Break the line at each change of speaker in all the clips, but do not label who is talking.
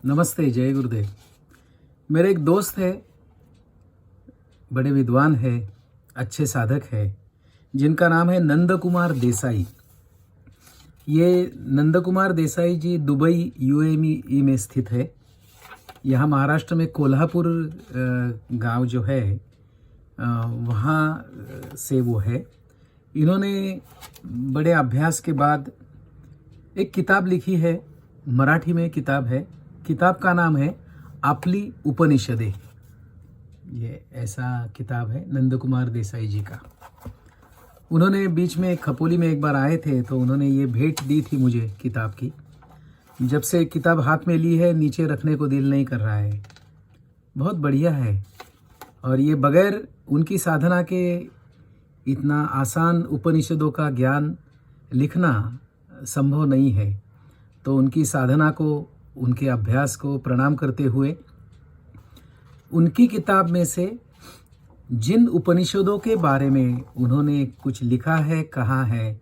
नमस्ते, जय गुरुदेव। मेरे एक दोस्त है, बड़े विद्वान है, अच्छे साधक है, जिनका नाम है नंद कुमार देसाई। ये नंद कुमार देसाई जी दुबई यूएई में स्थित है। यहाँ महाराष्ट्र में कोल्हापुर गांव जो है वहाँ से वो है। इन्होंने बड़े अभ्यास के बाद एक किताब लिखी है, मराठी में किताब है। किताब का नाम है आपली उपनिषदे। ये ऐसा किताब है नंद कुमार देसाई जी का। उन्होंने बीच में खपोली में एक बार आए थे तो उन्होंने ये भेंट दी थी मुझे किताब की। जब से किताब हाथ में ली है नीचे रखने को दिल नहीं कर रहा है। बहुत बढ़िया है और ये बगैर उनकी साधना के इतना आसान उपनिषदों का ज्ञान लिखना संभव नहीं है। तो उनकी साधना को, उनके अभ्यास को प्रणाम करते हुए उनकी किताब में से जिन उपनिषदों के बारे में उन्होंने कुछ लिखा है, कहा है,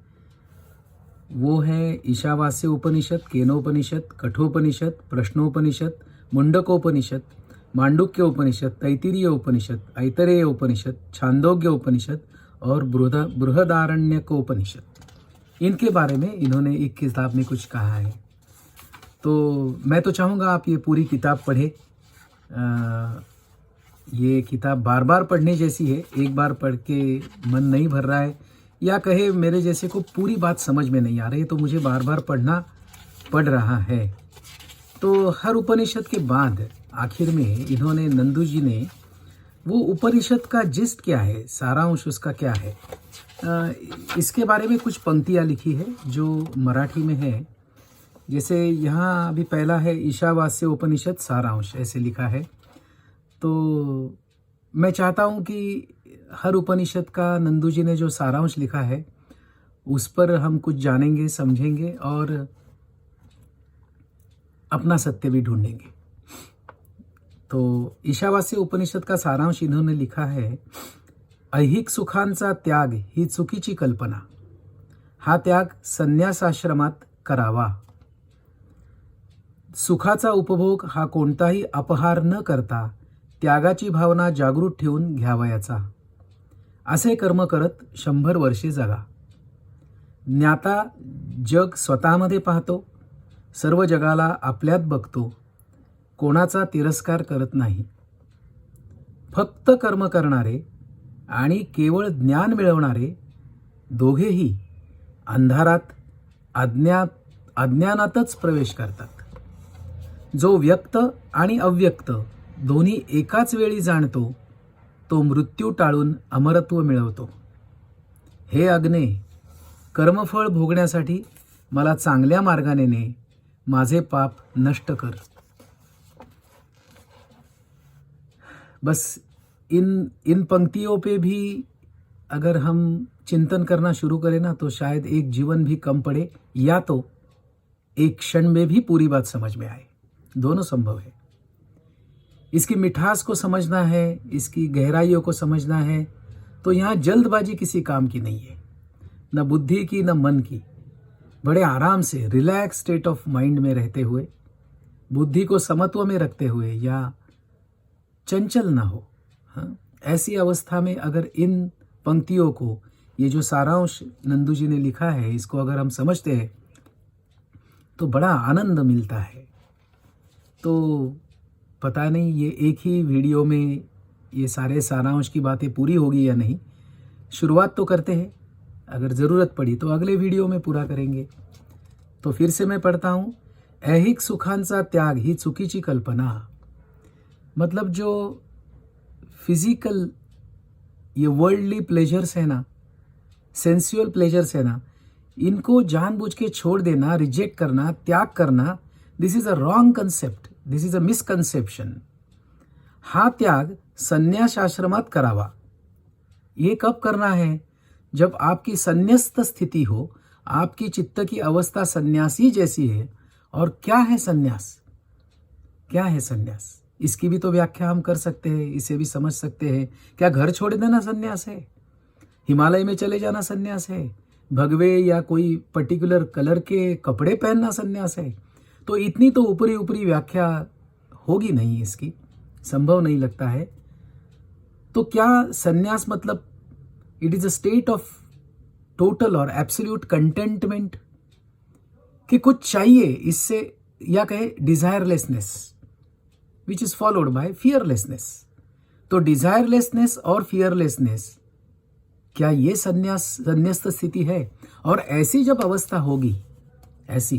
वो है ईशावास्य उपनिषद, केनोपनिषद, कठोपनिषद, प्रश्नोपनिषद, मुंडकोपनिषद, मांडुक्य उपनिषद, तैत्तिरीय उपनिषद, ऐतरेय उपनिषद, छांदोग्य उपनिषद और बृहदारण्यकोपनिषद। इनके बारे में इन्होंने एक किताब में कुछ कहा है। तो मैं तो चाहूँगा आप ये पूरी किताब पढ़ें। ये किताब बार बार पढ़ने जैसी है। एक बार पढ़ के मन नहीं भर रहा है या कहे मेरे जैसे को पूरी बात समझ में नहीं आ रही है तो मुझे बार बार पढ़ना पड़ रहा है। तो हर उपनिषद के बाद आखिर में इन्होंने, नंदू जी ने, वो उपनिषद का जिस्ट क्या है, सारांश उसका क्या है, इसके बारे में कुछ पंक्तियाँ लिखी है जो मराठी में है। जैसे यहाँ अभी पहला है ईशावास्य उपनिषद सारांश, ऐसे लिखा है। तो मैं चाहता हूँ कि हर उपनिषद का नंदू जी ने जो सारांश लिखा है उस पर हम कुछ जानेंगे, समझेंगे और अपना सत्य भी ढूंढेंगे। तो ईशावास्य उपनिषद का सारांश इन्होंने लिखा है, ऐहिक सुखांचा त्याग ही चुकीची कल्पना, हा त्याग संन्यासाश्रमात करावा। सुखाचा उपभोग हा कोणताही अपहार न करता त्यागाची भावना जागृत ठेवून घ्यावयाचा। असे कर्म करत 100 वर्षे जगा। ज्ञाता जग स्वतःमध्ये पाहतो, सर्व जगाला आपल्यात बघतो, कोणाचा तिरस्कार करत नाही। फक्त कर्म करणारे आणि केवळ ज्ञान मिळवणारे दोघेही अंधारात अज्ञानातच प्रवेश करतात। जो व्यक्त आणि अव्यक्त दोन्ही एकाच वेळी जाणतो तो मृत्यू टाळून अमरत्व मिळवतो। हे अग्ने, कर्मफळ भोगण्यासाठी मला चांगल्या मार्गाने ने, माझे पाप नष्ट कर। बस इन पंक्तियों पे भी अगर हम चिंतन करना शुरू करें ना तो शायद एक जीवन भी कम पड़े या तो एक क्षण में भी पूरी बात समझ में आए। दोनों संभव है। इसकी मिठास को समझना है, इसकी गहराइयों को समझना है तो यहाँ जल्दबाजी किसी काम की नहीं है, न बुद्धि की न मन की। बड़े आराम से रिलैक्स स्टेट ऑफ माइंड में रहते हुए, बुद्धि को समत्व में रखते हुए या चंचल ना हो, हाँ, ऐसी अवस्था में अगर इन पंक्तियों को, ये जो सारांश नंदू जी ने लिखा है, इसको अगर हम समझते हैं तो बड़ा आनंद मिलता है। तो पता नहीं ये एक ही वीडियो में ये सारे सारांश की बातें पूरी होगी या नहीं। शुरुआत तो करते हैं, अगर ज़रूरत पड़ी तो अगले वीडियो में पूरा करेंगे। तो फिर से मैं पढ़ता हूँ, ऐहिक सुखांचा त्याग ही चुकीची कल्पना। मतलब जो फिजिकल ये वर्ल्डली प्लेजर्स है ना, सेंसुअल प्लेजर्स है ना, इनको जानबूझ के छोड़ देना, रिजेक्ट करना, त्याग करना, this is a wrong concept, this is a misconception. हा त्याग संन्यास आश्रमात करावा। ये कब करना है? जब आपकी संन्यस्त स्थिति हो, आपकी चित्त की अवस्था सन्यासी जैसी है। और क्या है सन्यास? क्या है सन्यास? इसकी भी तो व्याख्या हम कर सकते हैं, इसे भी समझ सकते हैं। क्या घर छोड़ देना सन्यास है? हिमालय में चले जाना सन्यास है? भगवे या कोई पर्टिकुलर कलर के कपड़े पहनना सन्यास है? तो इतनी तो ऊपरी ऊपरी व्याख्या होगी नहीं, इसकी संभव नहीं लगता है। तो क्या सन्यास मतलब it is a state of total और एब्सोल्यूट कंटेंटमेंट, कि कुछ चाहिए इससे, या कहे desirelessness which is followed by fearlessness. तो डिजायरलेसनेस और फियरलेसनेस, क्या ये संन्यस्त स्थिति है? और ऐसी जब अवस्था होगी, ऐसी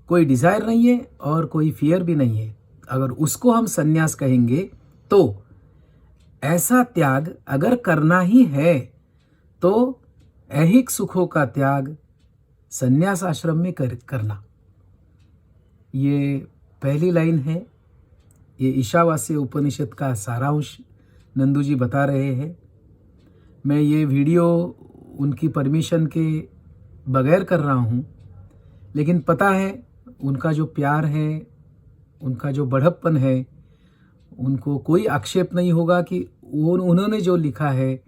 कोई डिजायर नहीं है और कोई फियर भी नहीं है, अगर उसको हम संन्यास कहेंगे, तो ऐसा त्याग अगर करना ही है तो ऐहिक सुखों का त्याग संन्यास आश्रम में करना। ये पहली लाइन है, ये ईशावास्य उपनिषद का सारांश नंदू जी बता रहे हैं। मैं ये वीडियो उनकी परमिशन के बगैर कर रहा हूँ, लेकिन पता है उनका जो प्यार है, उनका जो बढ़प्पन है, उनको कोई आक्षेप नहीं होगा कि वो उन्होंने जो लिखा है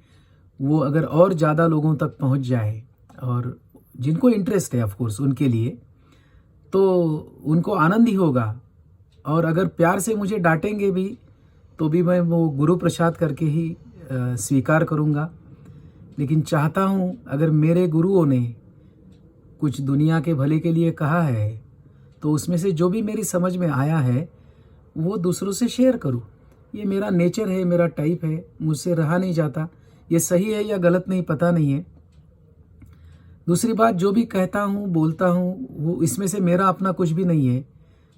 वो अगर और ज़्यादा लोगों तक पहुँच जाए, और जिनको इंटरेस्ट है ऑफ कोर्स उनके लिए, तो उनको आनंद ही होगा। और अगर प्यार से मुझे डांटेंगे भी तो भी मैं वो गुरु प्रसाद करके ही स्वीकार करूँगा। लेकिन चाहता हूँ अगर मेरे गुरुओं ने कुछ दुनिया के भले के लिए कहा है तो उसमें से जो भी मेरी समझ में आया है वो दूसरों से शेयर करूँ। ये मेरा नेचर है, मेरा टाइप है, मुझसे रहा नहीं जाता। ये सही है या गलत नहीं पता नहीं है। दूसरी बात, जो भी कहता हूँ बोलता हूँ वो इसमें से मेरा अपना कुछ भी नहीं है,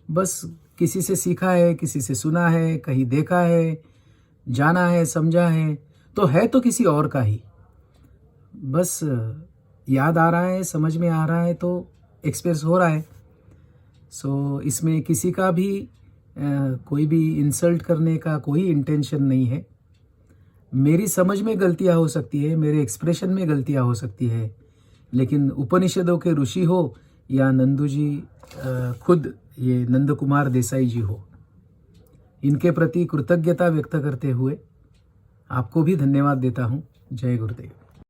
बस किसी से सीखा है, किसी से सुना है, कहीं देखा है, जाना है, समझा है तो किसी और का ही, बस याद आ रहा है, समझ में आ रहा है तो एक्सप्रेस हो रहा है। सो इसमें किसी का भी कोई भी इंसल्ट करने का कोई इंटेंशन नहीं है। मेरी समझ में गलतियाँ हो सकती है, मेरे एक्सप्रेशन में गलतियाँ हो सकती है, लेकिन उपनिषदों के ऋषि हो या नंदू जी खुद ये नंद कुमार देसाई जी हो, इनके प्रति कृतज्ञता व्यक्त करते हुए आपको भी धन्यवाद देता हूँ। जय गुरुदेव।